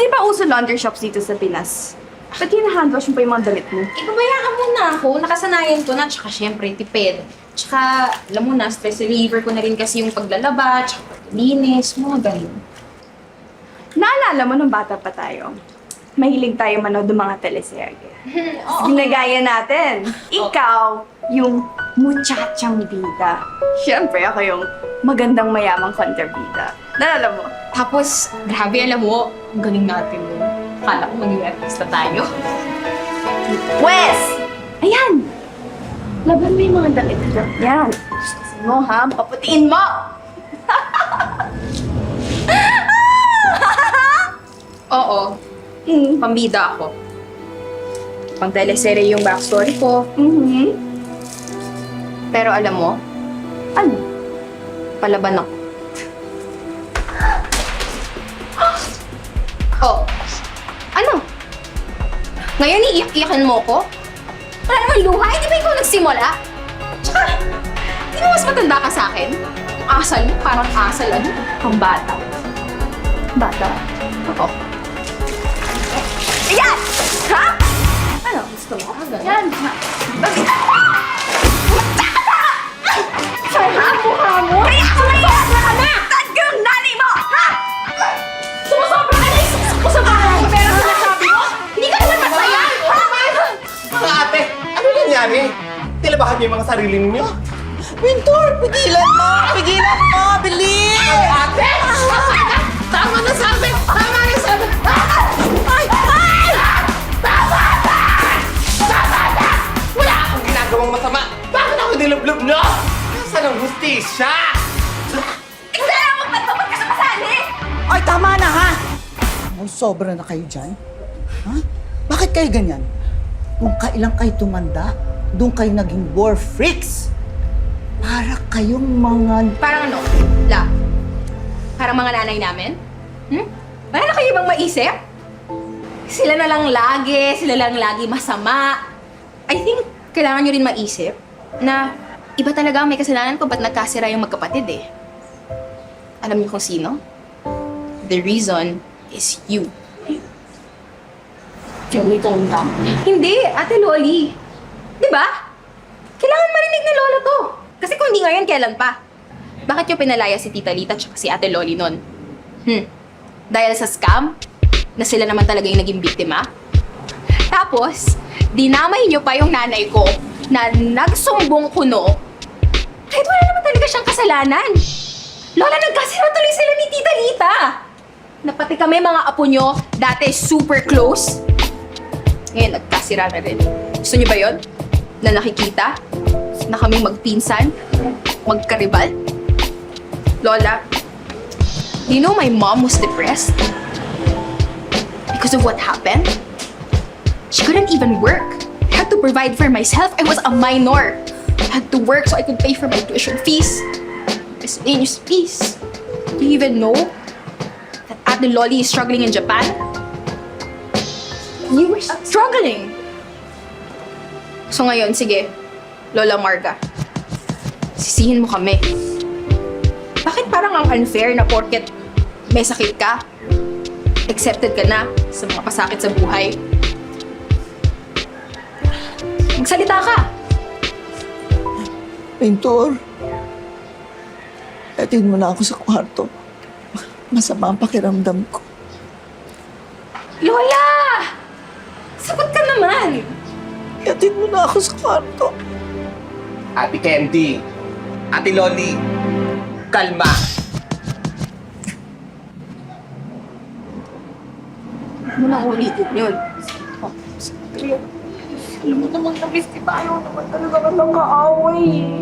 Hindi ba uso laundry shops dito sa Pinas? Ba't hinahandwash mo pa yung mga damit mo? Ipabayaan mo na ako. Nakasanayan ko na. Tsaka syempre, tipid. Tsaka, alam mo na, stress reliever ko na rin kasi yung paglalaba, tsaka paglinis, mga ganun. Naalala mo nung bata pa tayo? Mahilig tayo manood ng mga teleserye. Ginagaya natin. Ikaw, yung muchachang bida. Siyempre, ako yung magandang mayamang kontrabida. Naalala mo? Tapos, grabe, alam mo, ang galing natin mo. Akala ko maging artista tayo. Wes! Ayan! Laban mo yung mga damit dyan. Yan. Gusto mo, ha? Paputiin mo! Oo, pambida ako. Pang teleserye yung backstory ko. Pero alam mo, Ano? palaban ako. Oh, ano? Ngayon iiyak-iyakan mo ko? Wala namang luha, hindi ba ikaw nagsimula? Tsaka, di mo mas matanda ka sa akin? Ang asal mo, parang asal ano? Ang bata. Bata? Oo. Ayan! Ha? Ano? Gusto mo? Yan! Bakit? Sana mukha mo! Kaya ako na yan! Saan ka yung nanay mo? Ha? Sumusobra ka na isip ko sa bahay! Pero sinasabi mo, hindi ka naman masaya! Mga ate, ano nangyari? Tilabahan niyo yung mga sarili ninyo? Pintor, pigilan mo! Pigilan mo! Bilis! Ate! Tama na sabi! Tama na sabi! Ay! Ay! Wala akong ginagawang masama! Bakit ako nilublob nyo? Nasaan ang hustisya? Tingnan mo! Ba't ka sa kasali? Ay, tama na ha! Ay, sobra na kayo dyan. Ha? Bakit kayo ganyan? Kung kailan kayo tumanda, doon kayo naging war freaks. Para kayong mga... Parang ano? La? Parang mga nanay namin? Wala na kayo bang maisip? Sila na lang lagi masama. I think kailangan nyo rin maisip na iba talaga ang may kasalanan kung ba't nagkasira yung magkapatid eh. Alam niyo kung sino? The reason is you. Hindi, Ate Loli. Di ba? Kailangan marinig ni Lola to. Kasi kung hindi ngayon, kailan pa? Bakit yung pinalaya si Tita Lita at si Ate Loli nun? Dahil sa scam? Na sila naman talaga yung naging biktima? Tapos, dinamay niyo pa yung nanay ko na nagsumbong kuno kahit wala naman talaga siyang kasalanan. Lola, nagkasira tuloy sila ni Tita Lita. Na pati kami mga apo nyo, dati super close. Ngayon, nagkasira na rin. Gusto niyo ba yun? Na nakikita? Na kaming magpinsan? Magkaribal? Lola, do you know my mom was depressed? Because of what happened? She couldn't even work. I had to provide for myself. I was a minor. I had to work so I could pay for my tuition fees, miscellaneous fees. Do you even know that Ate Loli is struggling in Japan? You were struggling. So ngayon, sige, Lola Marga, sisihin mo kami. Bakit parang ang unfair na porket may sakit ka, accepted ka na sa mga pasakit sa buhay? Magsalita ka! Pintor, atid mo na ako sa kwarto. Masama ang pakiramdam ko. Lola! Sagot ka naman! Atid mo na ako sa kwarto. Ate Candy, Ate Loli, kalma. Huwag mo nang ulitin yun. Alam mo naman na-miss kita. Ayaw naman talaga ka ng kaaway eh.